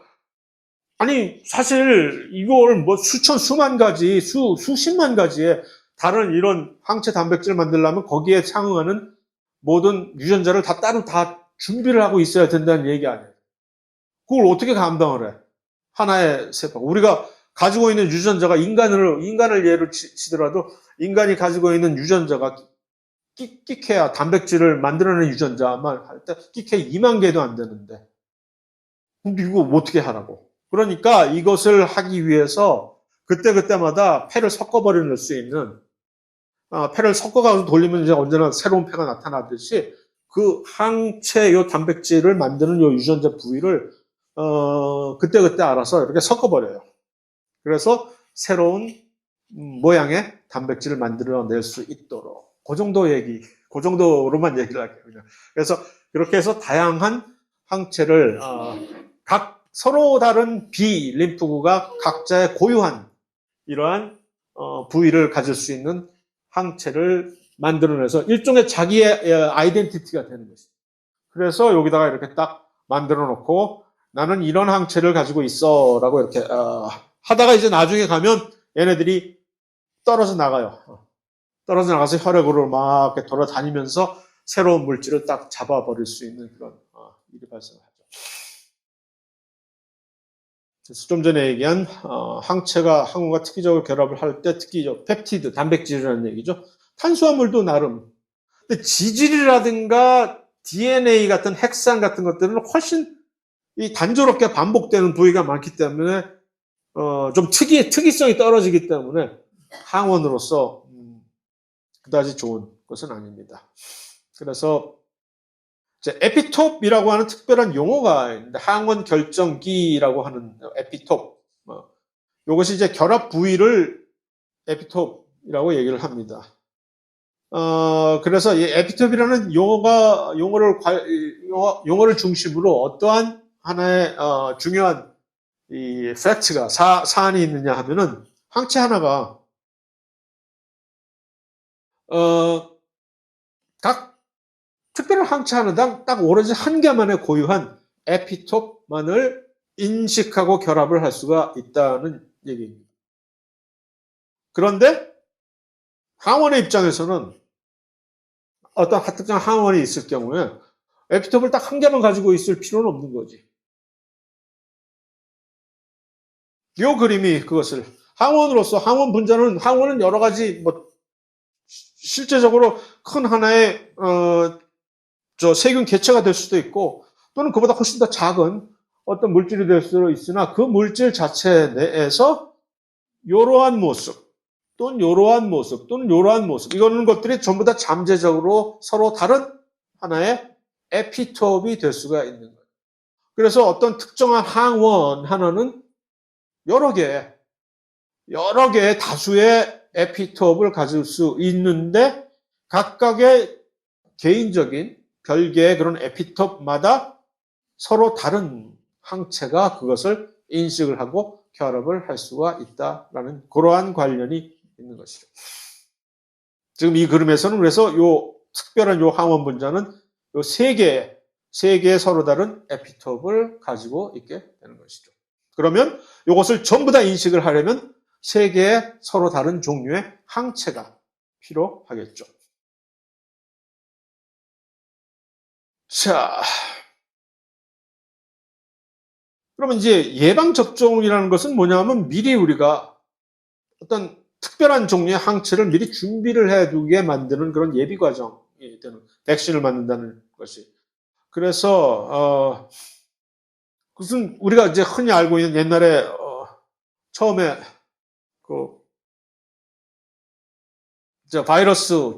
아니 사실 이걸 뭐 수만 가지, 수십만 가지의 다른 이런 항체 단백질을 만들려면 거기에 상응하는 모든 유전자를 따로 준비를 하고 있어야 된다는 얘기 아니에요. 그걸 어떻게 감당을 해? 하나의 세포. 우리가 가지고 있는 유전자가 인간을 예로 치더라도 인간이 가지고 있는 유전자가 끼케야 단백질을 만들어내는 유전자만 할 때 끼케 2만 개도 안 되는데 근데 이거 어떻게 하라고? 그러니까 이것을 하기 위해서 그때마다 폐를 섞어버릴 수 있는 폐를 섞어가지고 돌리면 이제 언제나 새로운 폐가 나타나듯이 그 항체 요 단백질을 만드는 요 유전자 부위를 그때 알아서 이렇게 섞어버려요. 그래서 새로운 모양의 단백질을 만들어낼 수 있도록 그 정도로만 얘기를 할게요. 그냥. 그래서 그렇게 해서 다양한 항체를 각 서로 다른 림프구가 각자의 고유한 이러한 부위를 가질 수 있는 항체를 만들어내서 일종의 자기의 아이덴티티가 되는 것이죠. 그래서 여기다가 이렇게 딱 만들어 놓고 나는 이런 항체를 가지고 있어 라고 이렇게 하다가 이제 나중에 가면 얘네들이 떨어져 나가요. 떨어져 나가서 혈액으로 막 이렇게 돌아다니면서 새로운 물질을 딱 잡아버릴 수 있는 그런 일이 발생하죠. 좀 전에 얘기한 항체가 항원과 특이적으로 결합을 할 때 특히 펩티드, 단백질이라는 얘기죠. 탄수화물도 나름. 근데 지질이라든가 DNA 같은 핵산 같은 것들은 훨씬 이 단조롭게 반복되는 부위가 많기 때문에 좀 특이성이 떨어지기 때문에 항원으로서 그다지 좋은 것은 아닙니다. 그래서 이제 에피톱이라고 하는 특별한 용어가 있는데 항원 결정기라고 하는 에피톱. 이것이 이제 결합 부위를 에피톱이라고 얘기를 합니다. 그래서 이 에피톱이라는 용어를 중심으로 어떠한 하나의 중요한 이 팩트가 사안이 있느냐 하면은 항체 하나가 각 특별한 항체 하나당 딱 오로지 한 개만의 고유한 에피톱만을 인식하고 결합을 할 수가 있다는 얘기입니다. 그런데 항원의 입장에서는 어떤 특정한 항원이 있을 경우에 에피톱을 딱 한 개만 가지고 있을 필요는 없는 거지. 요 그림이 그것을 항원으로서 항원은 여러 가지 뭐 실제적으로 큰 하나의 세균 개체가 될 수도 있고 또는 그보다 훨씬 더 작은 어떤 물질이 될 수도 있으나 그 물질 자체 내에서 이러한 모습 또는 이러한 모습 또는 이러한 모습 이런 것들이 전부 다 잠재적으로 서로 다른 하나의 에피톱이 될 수가 있는 거예요. 그래서 어떤 특정한 항원 하나는 여러 개의 다수의 에피톱을 가질 수 있는데 각각의 개인적인 별개의 그런 에피톱마다 서로 다른 항체가 그것을 인식을 하고 결합을 할 수가 있다라는 그러한 관련이 있는 것이죠. 지금 이 그림에서는 그래서 요 특별한 요 항원 분자는 요 세 개의 서로 다른 에피톱을 가지고 있게 되는 것이죠. 그러면 이것을 전부 다 인식을 하려면 세 개의 서로 다른 종류의 항체가 필요하겠죠. 자, 그러면 이제 예방접종이라는 것은 뭐냐면 미리 우리가 어떤 특별한 종류의 항체를 미리 준비를 해두게 만드는 그런 예비 과정이 되는 백신을 만든다는 것이. 그래서 무슨 우리가 이제 흔히 알고 있는 옛날에 처음에 그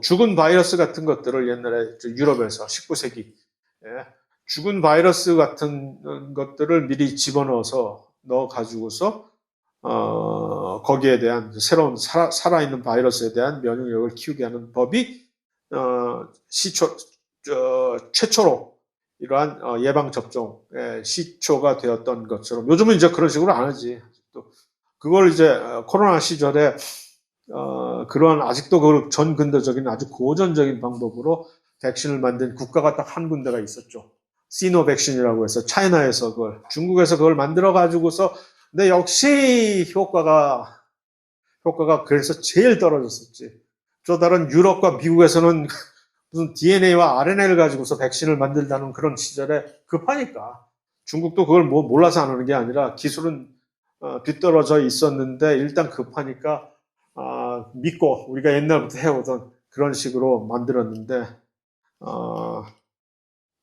죽은 바이러스 같은 것들을 옛날에 유럽에서 19세기 죽은 바이러스 같은 것들을 미리 집어넣어서 넣어 가지고서 거기에 대한 새로운 살아있는 바이러스에 대한 면역력을 키우게 하는 법이 최초로 이러한 예방접종의 시초가 되었던 것처럼 요즘은 이제 그런 식으로 안 하지. 또 그걸 이제 코로나 시절에 그러한 아직도 그 전근대적인 아주 고전적인 방법으로 백신을 만든 국가가 딱 한 군데가 있었죠. 시노백신이라고 해서 차이나에서 중국에서 그걸 만들어 가지고서 근데 역시 효과가 그래서 제일 떨어졌었지. 저 다른 유럽과 미국에서는 무슨 DNA와 RNA를 가지고서 백신을 만들다는 그런 시절에 급하니까 중국도 그걸 몰라서 안 하는 게 아니라 기술은 뒤떨어져 있었는데 일단 급하니까 믿고 우리가 옛날부터 해오던 그런 식으로 만들었는데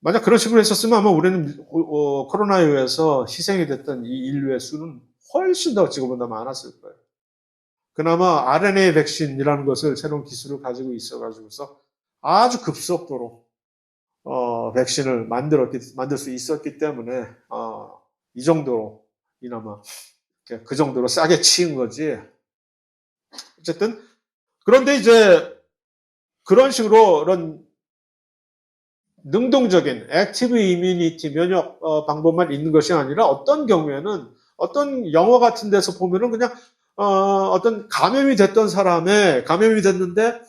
만약 그런 식으로 했었으면 아마 우리는 코로나에 의해서 희생이 됐던 이 인류의 수는 훨씬 더 지금보다 많았을 거예요. 그나마 RNA 백신이라는 것을 새로운 기술을 가지고 있어가지고서 아주 급속도로 백신을 만들 수 있었기 때문에 이 정도로 이나마 그 정도로 싸게 치인 거지. 어쨌든 그런데 이제 그런 식으로 이런 능동적인 액티브 이뮤니티 면역 방법만 있는 것이 아니라 어떤 경우에는 어떤 영화 같은 데서 보면은 그냥 어떤 감염이 됐는데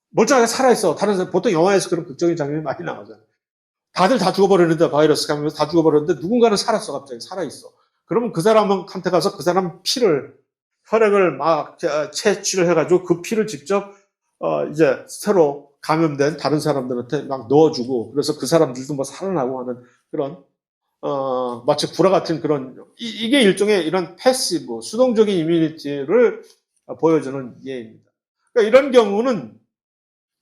멀쩡하게 살아있어. 다른 사람, 보통 영화에서 그런 극적인 장면이 많이 나오잖아요. 다들 다 죽어버렸는데, 바이러스 감염해서 다 죽어버렸는데, 누군가는 살았어, 갑자기. 살아있어. 그러면 그 사람한테 가서 그 사람 혈액을 막 채취를 해가지고 그 피를 직접, 이제 새로 감염된 다른 사람들한테 막 넣어주고, 그래서 그 사람들도 뭐 살아나고 하는 그런, 마치 구라 같은 그런, 이게 일종의 이런 패시브, 수동적인 이뮤니티를 보여주는 예입니다. 그러니까 이런 경우는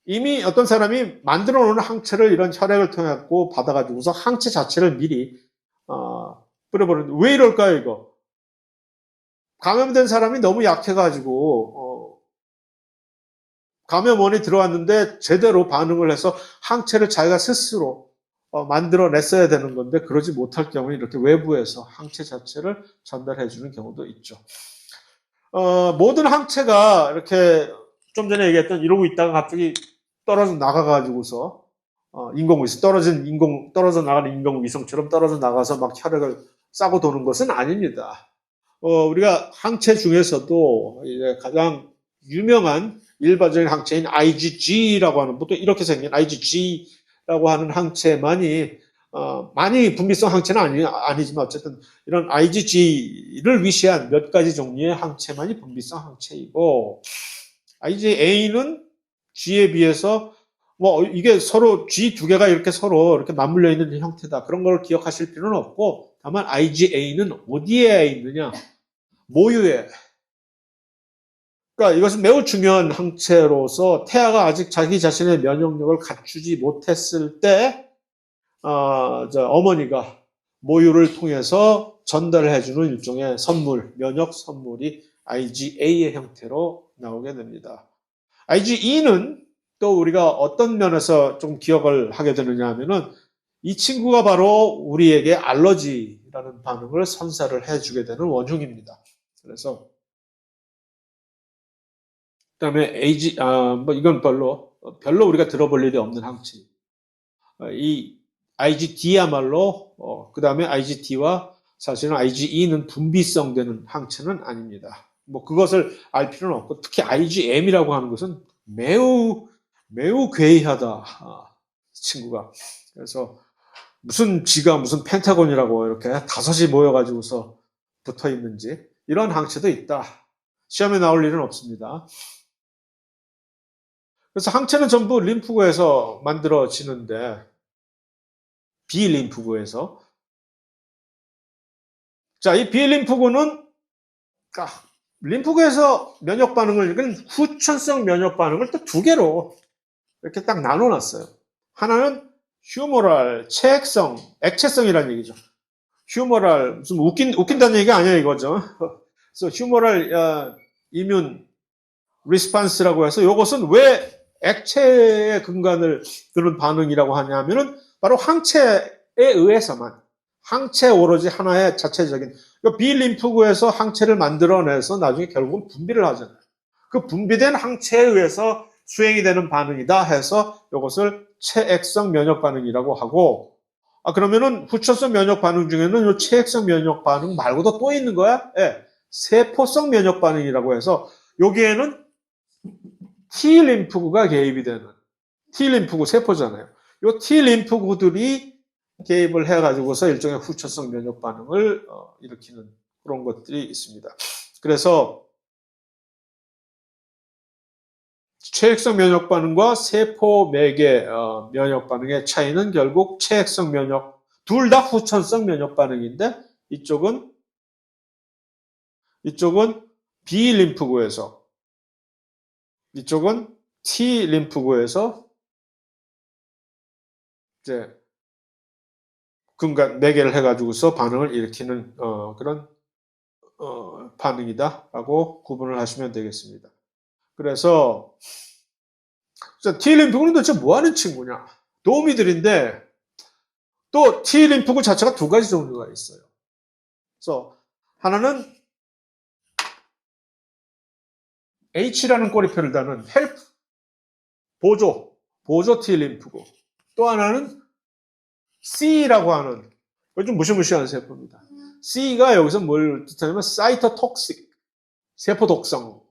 이미 어떤 사람이 만들어 놓은 항체를 이런 혈액을 통해 갖고 받아가지고서 항체 자체를 미리 뿌려버리는데 왜 이럴까요 이거? 감염된 사람이 너무 약해가지고 감염원이 들어왔는데 제대로 반응을 해서 항체를 자기가 스스로 만들어냈어야 되는 건데 그러지 못할 경우에 이렇게 외부에서 항체 자체를 전달해주는 경우도 있죠. 모든 항체가 이렇게 좀 전에 얘기했던 이러고 있다가 갑자기 떨어져 나가가지고서 떨어져 나가는 인공위성처럼 떨어져 나가서 막 혈액을 싸고 도는 것은 아닙니다. 우리가 항체 중에서도 이제 가장 유명한 일반적인 항체인 IgG라고 하는 보통 이렇게 생긴 IgG라고 하는 항체만이 많이 분비성 항체는 아니지만 어쨌든 이런 IgG를 위시한 몇 가지 종류의 항체만이 분비성 항체이고 IgA는 G에 비해서 뭐 이게 서로 G 두 개가 이렇게 서로 이렇게 맞물려 있는 형태다. 그런 걸 기억하실 필요는 없고 다만 IgA는 어디에 있느냐? 모유에. 그러니까 이것은 매우 중요한 항체로서 태아가 아직 자기 자신의 면역력을 갖추지 못했을 때 어머니가 모유를 통해서 전달해주는 일종의 선물, 면역 선물이 IgA의 형태로 나오게 됩니다. IgE는 또 우리가 어떤 면에서 좀 기억을 하게 되느냐 하면은 이 친구가 바로 우리에게 알러지라는 반응을 선사를 해주게 되는 원흉입니다. 그래서 그다음에 뭐 이건 별로 우리가 들어볼 일이 없는 항체. 이 IgD야말로 그다음에 IgD와 사실은 IgE는 분비성되는 항체는 아닙니다. 뭐 그것을 알 필요는 없고 특히 IgM이라고 하는 것은 매우 괴이하다 친구가. 그래서 무슨 G가 무슨 펜타곤이라고 이렇게 다섯이 모여가지고서 붙어 있는지 이런 항체도 있다. 시험에 나올 일은 없습니다. 그래서 항체는 전부 림프구에서 만들어지는데 비림프구에서 자, 이 비림프구는 림프구에서 면역 반응을 후천성 면역 반응을 또 두 개로 이렇게 딱 나눠놨어요. 하나는 휴모랄 체액성, 액체성이라는 얘기죠. 휴모랄 무슨 웃긴다는 얘기가 아니야 이거죠. 그래서 휴모랄 이뮨 리스판스라고 해서 이것은 왜 액체의 근간을 두는 반응이라고 하냐면은 바로 항체에 의해서만 항체 오로지 하나의 자체적인 그러니까 비림프구에서 항체를 만들어내서 나중에 결국은 분비를 하잖아요. 그 분비된 항체에 의해서 수행이 되는 반응이다 해서 이것을 체액성 면역 반응이라고 하고 그러면은 후천성 면역 반응 중에는 이 체액성 면역 반응 말고도 또 있는 거야? 예. 세포성 면역 반응이라고 해서 여기에는 T림프구가 개입이 되는 T림프구 세포잖아요. 이 T림프구들이 개입을 해가지고서 일종의 후천성 면역 반응을 일으키는 그런 것들이 있습니다. 그래서 체액성 면역 반응과 세포 매개 면역 반응의 차이는 결국 체액성 면역 둘 다 후천성 면역 반응인데 이쪽은 B림프구에서 이쪽은 T림프구에서 이제 근간 매개를 해가지고서 반응을 일으키는 그런 반응이다라고 구분을 하시면 되겠습니다. 그래서 T림프구는 도대체 뭐하는 친구냐? 도우미들인데 또 T림프구 자체가 두 가지 종류가 있어요. 그래서 하나는 H라는 꼬리표를 다는 헬프 보조 T림프구. 또 하나는 C라고 하는 좀 무시무시한 세포입니다. C가 여기서 뭘 뜻하냐면 사이토톡식 세포 독성.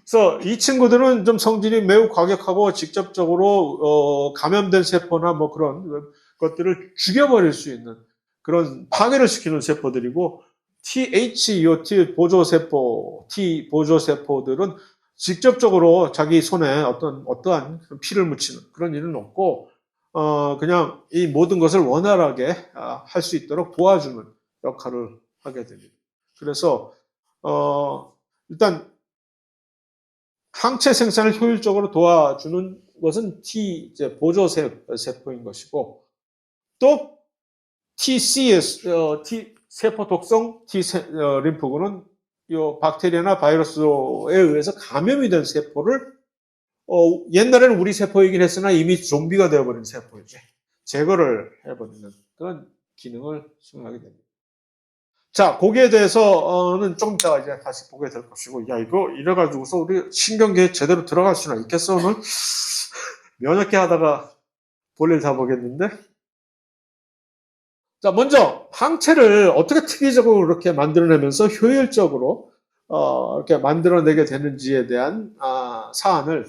그래서 이 친구들은 좀 성질이 매우 과격하고 직접적으로 감염된 세포나 뭐 그런 것들을 죽여버릴 수 있는 그런 파괴를 시키는 세포들이고 T 보조 세포들은 직접적으로 자기 손에 어떠한 피를 묻히는 그런 일은 없고 그냥 이 모든 것을 원활하게 할 수 있도록 도와주는 역할을 하게 됩니다. 그래서 일단 항체 생산을 효율적으로 도와주는 것은 보조 세포인 것이고 또 세포 독성 림프구는 이 박테리아나 바이러스에 의해서 감염이 된 세포를 옛날에는 우리 세포이긴 했으나 이미 좀비가 되어버린 세포이지 제거를 해버리는 그런 기능을 수행하게 됩니다. 자, 거기에 대해서는 좀 이따가 이제 다시 보게 될 것이고, 야, 이거 이래가지고서 우리 신경계에 제대로 들어갈 수나 있겠어, 오늘? 면역계 하다가 볼일 다 보겠는데? 자, 먼저, 항체를 어떻게 특이적으로 이렇게 만들어내면서 효율적으로, 이렇게 만들어내게 되는지에 대한, 사안을,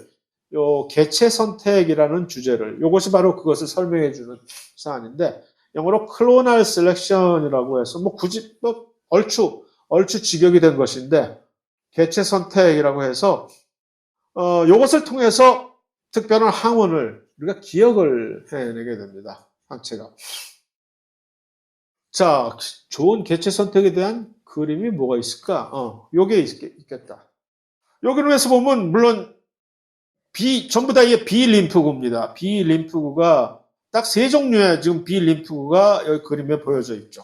요, 개체 선택이라는 주제를, 요것이 바로 그것을 설명해주는 사안인데, 영어로 클로널 셀렉션이라고 해서 뭐 굳이 뭐 얼추 직역이 된 것인데 개체 선택이라고 해서 요것을 통해서 특별한 항원을 우리가 기억을 해내게 됩니다. 항체가. 자, 좋은 개체 선택에 대한 그림이 뭐가 있을까? 요게 있겠다. 여기로 해서 보면, 물론, 전부 다 이게 비림프구입니다. 비림프구가 딱 세 종류의 지금 비림프구가 여기 그림에 보여져 있죠.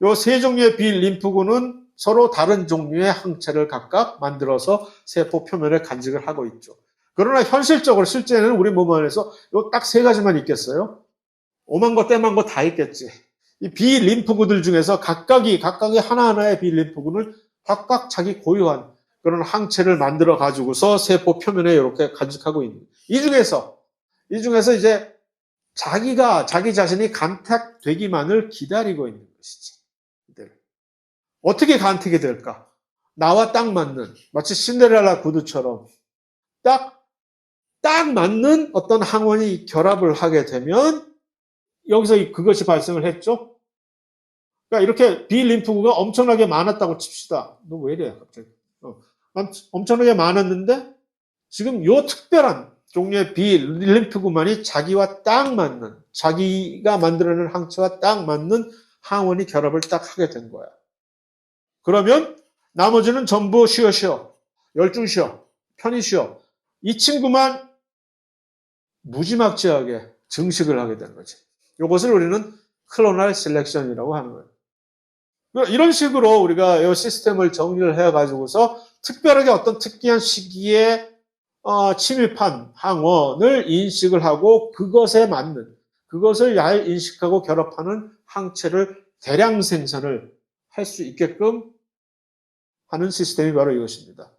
요 세 종류의 비림프구는 서로 다른 종류의 항체를 각각 만들어서 세포 표면에 간직을 하고 있죠. 그러나 현실적으로 실제는 우리 몸 안에서 요 딱 세 가지만 있겠어요? 오만 거 떼만 거 다 있겠지. 이 비림프구들 중에서 각각이 하나하나의 비림프구는 각각 자기 고유한 그런 항체를 만들어 가지고서 세포 표면에 이렇게 간직하고 있는. 이 중에서 이제 자기 자신이 간택되기만을 기다리고 있는 것이지. 어떻게 간택이 될까? 나와 딱 맞는, 마치 신데렐라 구두처럼 딱 맞는 어떤 항원이 결합을 하게 되면 여기서 그것이 발생을 했죠. 그러니까 이렇게 비림프구가 엄청나게 많았다고 칩시다. 너 왜 이래 갑자기? 엄청나게 많았는데 지금 요 특별한 종류의 비림프구만이 자기와 딱 맞는, 자기가 만들어낸 항체와 딱 맞는 항원이 결합을 딱 하게 된 거야. 그러면 나머지는 전부 쉬어. 열중 쉬어. 편히 쉬어. 이 친구만 무지막지하게 증식을 하게 되는 거지. 이것을 우리는 클로널 셀렉션이라고 하는 거예요. 이런 식으로 우리가 이 시스템을 정리를 해가지고서 특별하게 어떤 특이한 시기에 침입한 항원을 인식을 하고 그것에 맞는, 그것을 잘 인식하고 결합하는 항체를 대량 생산을 할 수 있게끔 하는 시스템이 바로 이것입니다.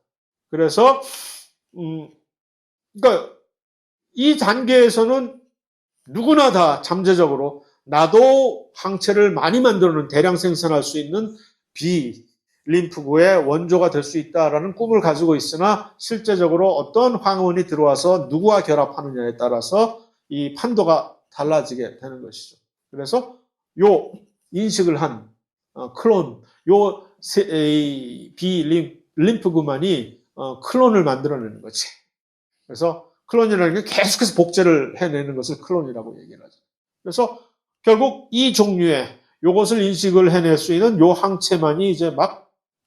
그래서, 그러니까 이 단계에서는 누구나 다 잠재적으로 나도 항체를 많이 만들어는 대량 생산할 수 있는 비림프구의 원조가 될 수 있다라는 꿈을 가지고 있으나 실제적으로 어떤 항원이 들어와서 누구와 결합하느냐에 따라서 이 판도가 달라지게 되는 것이죠. 그래서 요 인식을 한 클론, 요 비림프구만이 클론을 만들어내는 거지. 그래서 클론이라는 게 계속해서 복제를 해내는 것을 클론이라고 얘기를 하죠. 그래서 결국 이 종류의 요것을 인식을 해낼 수 있는 요 항체만이 이제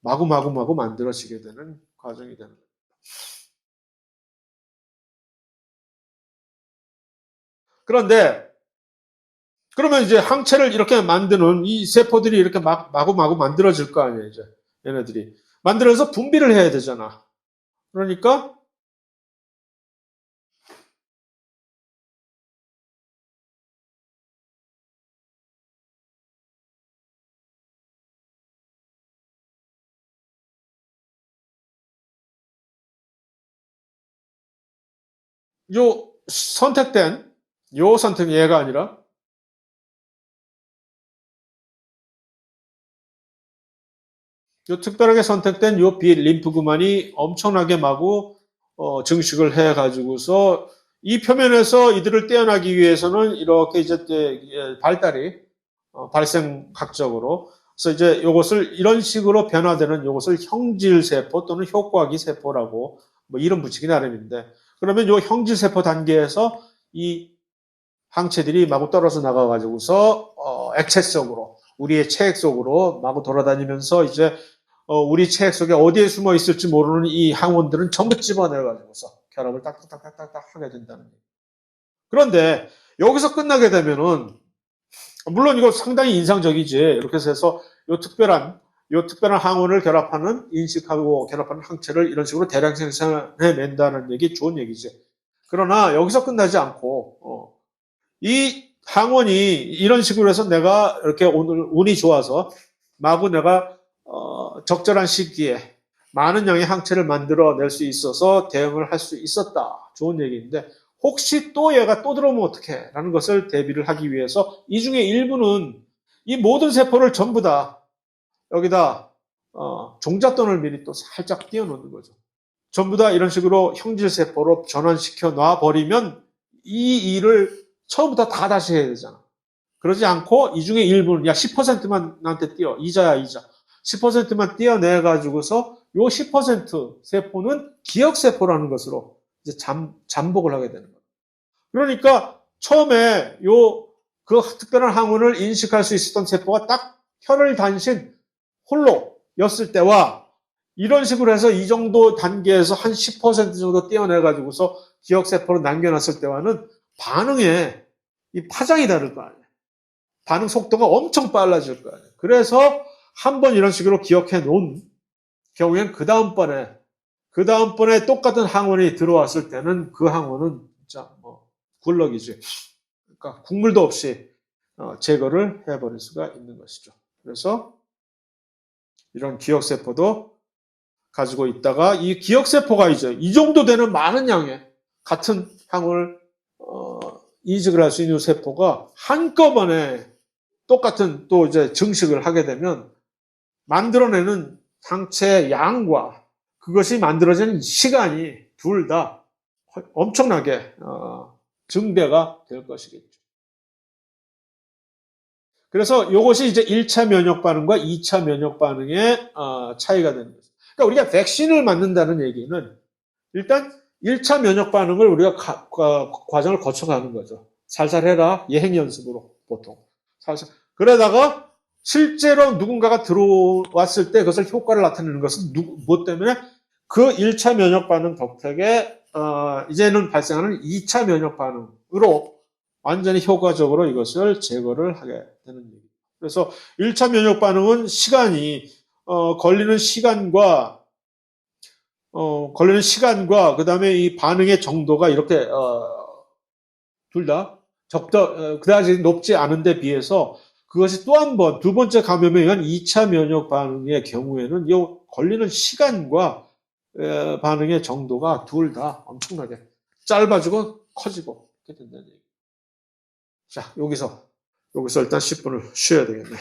마구마구 만들어지게 되는 과정이 되는 거예요. 그런데 그러면 이제 항체를 이렇게 만드는 이 세포들이 이렇게 마구마구 만들어질 거 아니에요, 이제. 얘네들이. 만들어서 분비를 해야 되잖아. 그러니까 요 선택된 요 선택 얘가 아니라 요 특별하게 선택된 요 비림프구만이 엄청나게 마구 증식을 해 가지고서 이 표면에서 이들을 떼어나기 위해서는 이렇게 이제 발달이 발생학적으로 그래서 이제 요것을 이런 식으로 변화되는 요것을 형질세포 또는 효과기 세포라고 뭐 이름 붙이기 나름인데 그러면 요 형질세포 단계에서 이 항체들이 마구 떨어져 나가 가지고서 액체 속으로 우리의 체액 속으로 마구 돌아다니면서 이제 우리 체액 속에 어디에 숨어 있을지 모르는 이 항원들은 전부 집어내가지고서 결합을 딱딱딱딱딱 하게 된다는 얘기. 그런데 여기서 끝나게 되면은 물론 이거 상당히 인상적이지. 이렇게 해서 요 특별한 항원을 결합하는 인식하고 결합하는 항체를 이런 식으로 대량 생산해 낸다는 얘기 좋은 얘기지. 그러나 여기서 끝나지 않고 이 항원이 이런 식으로 해서 내가 이렇게 오늘 운이 좋아서 마구 내가 적절한 시기에 많은 양의 항체를 만들어낼 수 있어서 대응을 할 수 있었다. 좋은 얘기인데 혹시 또 얘가 또 들어오면 어떡해? 라는 것을 대비를 하기 위해서 이 중에 일부는 이 모든 세포를 전부 다 여기다 종잣돈을 미리 또 살짝 띄워놓는 거죠. 전부 다 이런 식으로 형질세포로 전환시켜 놔버리면 이 일을 처음부터 다 다시 해야 되잖아. 그러지 않고 이 중에 일부는 야 10%만 나한테 띄워. 이자야 이자. 10%만 띄어내 가지고서 요 10% 세포는 기억세포라는 것으로 이제 잠복을 하게 되는 거예요. 그러니까 처음에 그 특별한 항원을 인식할 수 있었던 세포가 딱 혈을 단신 홀로였을 때와 이런 식으로 해서 이 정도 단계에서 한 10% 정도 떼어내가지고서 기억세포로 남겨놨을 때와는 반응의 이 파장이 다를 거 아니에요. 반응 속도가 엄청 빨라질 거 아니에요. 그래서 한번 이런 식으로 기억해 놓은 경우엔 그 다음번에 똑같은 항원이 들어왔을 때는 그 항원은 진짜 굴럭이지. 그러니까 국물도 없이 제거를 해버릴 수가 있는 것이죠. 그래서 이런 기억세포도 가지고 있다가 이 기억세포가 이제 이 정도 되는 많은 양의 같은 항원을 이식을 할 수 있는 세포가 한꺼번에 똑같은 또 이제 증식을 하게 되면 만들어내는 항체 양과 그것이 만들어지는 시간이 둘 다 엄청나게 증대가 될 것이겠죠. 그래서 이것이 이제 1차 면역 반응과 2차 면역 반응의 차이가 되는 거죠. 그러니까 우리가 백신을 맞는다는 얘기는 일단 1차 면역 반응을 우리가 과정을 거쳐가는 거죠. 살살 해라. 예행 연습으로 보통. 살살. 그러다가 실제로 누군가가 들어왔을 때 그것을 효과를 나타내는 것은 뭐 때문에 그 1차 면역 반응 덕택에 이제는 발생하는 2차 면역 반응으로 완전히 효과적으로 이것을 제거를 하게 되는 얘기입니다. 그래서 1차 면역 반응은 시간이 걸리는 시간과 그다음에 이 반응의 정도가 이렇게 둘 다 그다지 높지 않은 데 비해서 그것이 또 한 번, 두 번째 감염에 의한 2차 면역 반응의 경우에는 이 걸리는 시간과 반응의 정도가 둘 다 엄청나게 짧아지고 커지고 이렇게 된다는 얘기입니다. 자, 여기서 일단 10분을 쉬어야 되겠네.